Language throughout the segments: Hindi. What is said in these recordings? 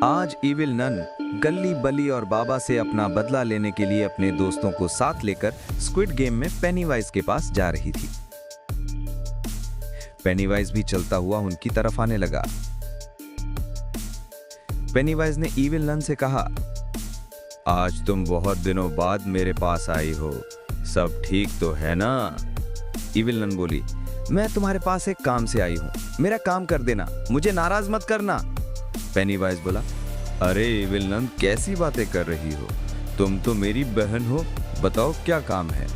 आज इविल नन गल्ली बल्ली और बाबा से अपना बदला लेने के लिए अपने दोस्तों को साथ लेकर स्क्विड गेम में पेनीवाइज के पास जा रही थी। पेनीवाइज भी चलता हुआ उनकी तरफ आने लगा। पेनीवाइज ने इविल नन से कहा, आज तुम बहुत दिनों बाद मेरे पास आई हो, सब ठीक तो है ना? इविल नन बोली, मैं तुम्हारे पास एक काम से आई हूं, मेरा काम कर देना, मुझे नाराज मत करना। पेनीवाइज बोला, अरे इविल नन कैसी बातें कर रही हो, तुम तो मेरी बहन हो, बताओ क्या काम है?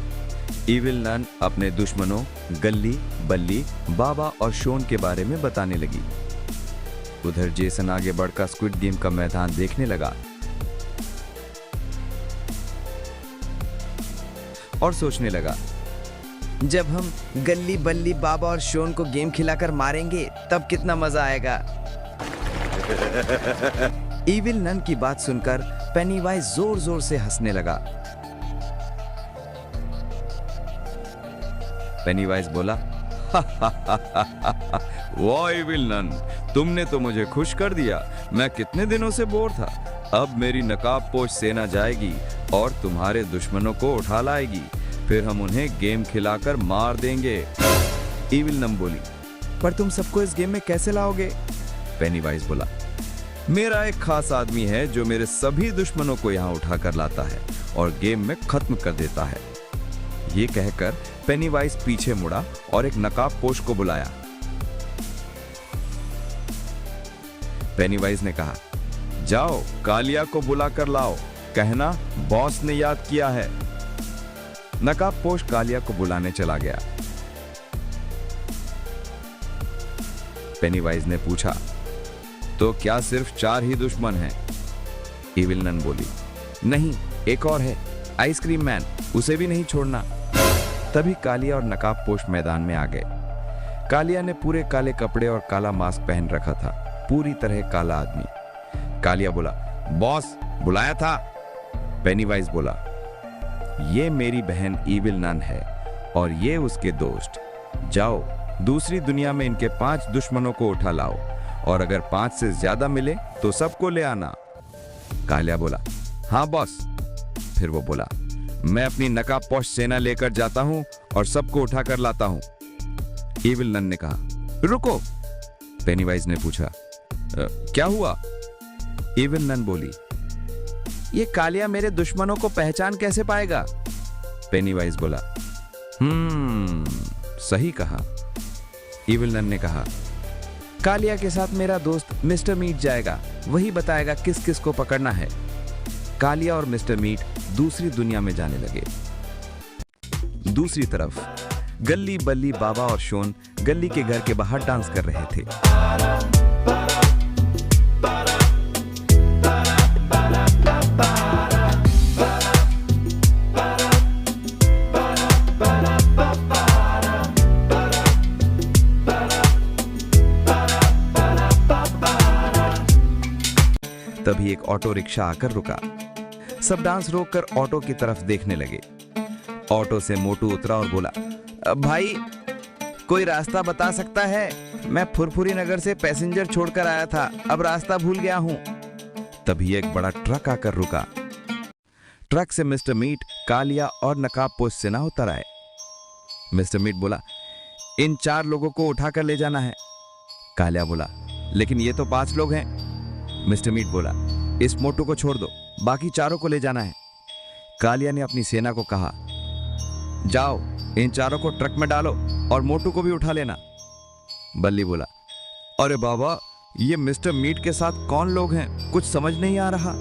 इविल नन अपने दुश्मनों गल्ली बल्ली बाबा और शोन के बारे में बताने लगी। उधर जेसन आगे बढ़कर स्क्विड गेम का मैदान देखने लगा और सोचने लगा, जब हम गल्ली बल्ली बाबा और शोन को गेम खिलाकर मारेंगे तब कितना मजा आएगा। इविल नन की बात सुनकर पेनीवाइज जोर जोर से हंसने लगा। पेनीवाइज बोला, वाह इविल नन, तुमने तो मुझे खुश कर दिया, मैं कितने दिनों से बोर था। अब मेरी नकाबपोश सेना जाएगी और तुम्हारे दुश्मनों को उठा लाएगी, फिर हम उन्हें गेम खिलाकर मार देंगे। इविल नन बोली, पर तुम सबको इस गेम में कैसे लाओगे? पेनीवाइज बोला, मेरा एक खास आदमी है जो मेरे सभी दुश्मनों को यहां उठाकर लाता है और गेम में खत्म कर देता है। ये कहकर पेनीवाइज पीछे मुड़ा और एक नकाबपोश को बुलाया। पेनीवाइज ने कहा, जाओ कालिया को बुलाकर लाओ, कहना बॉस ने याद किया है। नकाबपोश कालिया को बुलाने चला गया। पेनीवाइज ने पूछा, तो क्या सिर्फ 4 ही दुश्मन हैं? इविल नन बोली, नहीं, एक और है, आइसक्रीम मैन, उसे भी नहीं छोड़ना। तभी कालिया और नकाबपोश मैदान में आ गए। कालिया ने पूरे काले कपड़े और काला मास्क पहन रखा था, पूरी तरह काला आदमी। कालिया बोला, बॉस बुलाया था? पेनीवाइज बोला, ये मेरी बहन इविल नन है और ये उसके दोस्त। जाओ दूसरी दुनिया में इनके 5 दुश्मनों को उठा लाओ और अगर 5 से ज्यादा मिले तो सबको ले आना। कालिया बोला, हाँ बॉस। फिर वो बोला, मैं अपनी नकाबपोश सेना लेकर जाता हूं और सबको उठाकर लाता हूं। इविल नन ने कहा, रुको। पेनीवाइज ने पूछा, क्या हुआ? इविल नन बोली, ये कालिया मेरे दुश्मनों को पहचान कैसे पाएगा? पेनीवाइज बोला, सही कहा। इविल नन ने कहा, कालिया के साथ मेरा दोस्त मिस्टर मीट जाएगा, वही बताएगा किस किस को पकड़ना है। कालिया और मिस्टर मीट दूसरी दुनिया में जाने लगे। दूसरी तरफ गल्ली बल्ली बाबा और शोन गल्ली के घर के बाहर डांस कर रहे थे। तभी एक ऑटो रिक्शा आकर रुका। सब डांस रोककर ऑटो की तरफ देखने लगे। ऑटो से मोटू उतरा और बोला, भाई कोई रास्ता बता सकता है? मैं फुरफुरी नगर से पैसेंजर छोड़कर आया था, अब रास्ता भूल गया हूं। तभी एक बड़ा ट्रक आकर रुका। ट्रक से मिस्टर मीट, कालिया और नकाबपोश सेना उतर आए। मिस्टर मीट बोला, इन 4 लोगों को उठाकर ले जाना है। कालिया बोला, लेकिन ये तो 5 लोग हैं। मिस्टर मीट बोला, इस मोटू को छोड़ दो, बाकी 4 को ले जाना है। कालिया ने अपनी सेना को कहा, जाओ इन 4 को ट्रक में डालो और मोटू को भी उठा लेना। बल्ली बोला, अरे बाबा, ये मिस्टर मीट के साथ कौन लोग हैं, कुछ समझ नहीं आ रहा।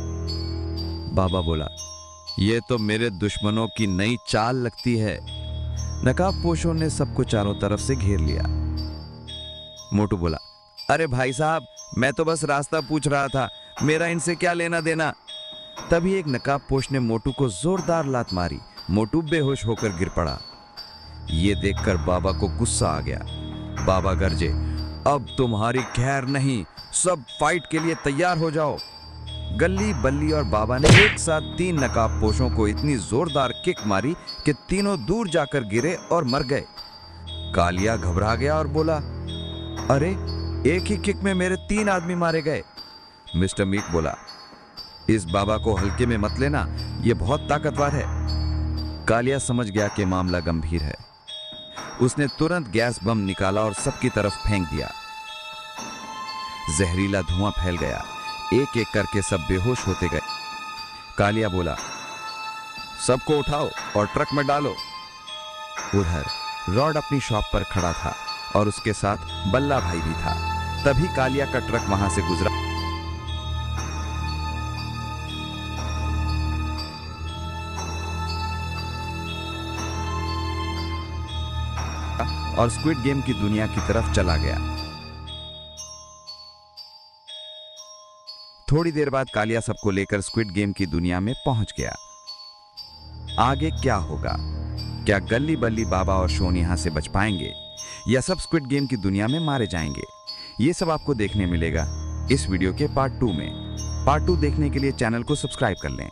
बाबा बोला, ये तो मेरे दुश्मनों की नई चाल लगती है। नकाबपोशों ने सबको चारों तरफ से घेर लिया। मोटू बोला, अरे भाई साहब, मैं तो बस रास्ता पूछ रहा था, मेरा इनसे क्या लेना देना। तभी एक नकाबपोश ने मोटू को जोरदार लात मारी। मोटू बेहोश होकर गिर पड़ा। ये देखकर बाबा को गुस्सा आ गया। बाबा गरजे, अब तुम्हारी खैर नहीं, सब फाइट के लिए तैयार हो जाओ। गल्ली बल्ली और बाबा ने एक साथ 3 नकाबपोशों को इतनी जोरदार किक मारी कि तीनों दूर जाकर गिरे और मर गए। कालिया घबरा गया और बोला, अरे एक ही किक में मेरे 3 आदमी मारे गए। मिस्टर मीक बोला, इस बाबा को हल्के में मत लेना, ये बहुत ताकतवर है। कालिया समझ गया कि मामला गंभीर है। उसने तुरंत गैस बम निकाला और सबकी तरफ फेंक दिया। जहरीला धुआं फैल गया। एक एक करके सब बेहोश होते गए। कालिया बोला, सबको उठाओ और ट्रक में डालो। उधर रॉड अपनी शॉप पर खड़ा था और उसके साथ बल्ला भाई भी था। तभी कालिया का ट्रक वहां से गुजरा और स्क्विड गेम की दुनिया की तरफ चला गया। थोड़ी देर बाद कालिया सबको लेकर स्क्विड गेम की दुनिया में पहुंच गया। आगे क्या होगा? क्या गल्ली बल्ली बाबा और शोन यहां से बच पाएंगे या सब स्क्विड गेम की दुनिया में मारे जाएंगे? ये सब आपको देखने मिलेगा इस वीडियो के पार्ट 2 में। पार्ट 2 देखने के लिए चैनल को सब्सक्राइब कर लें।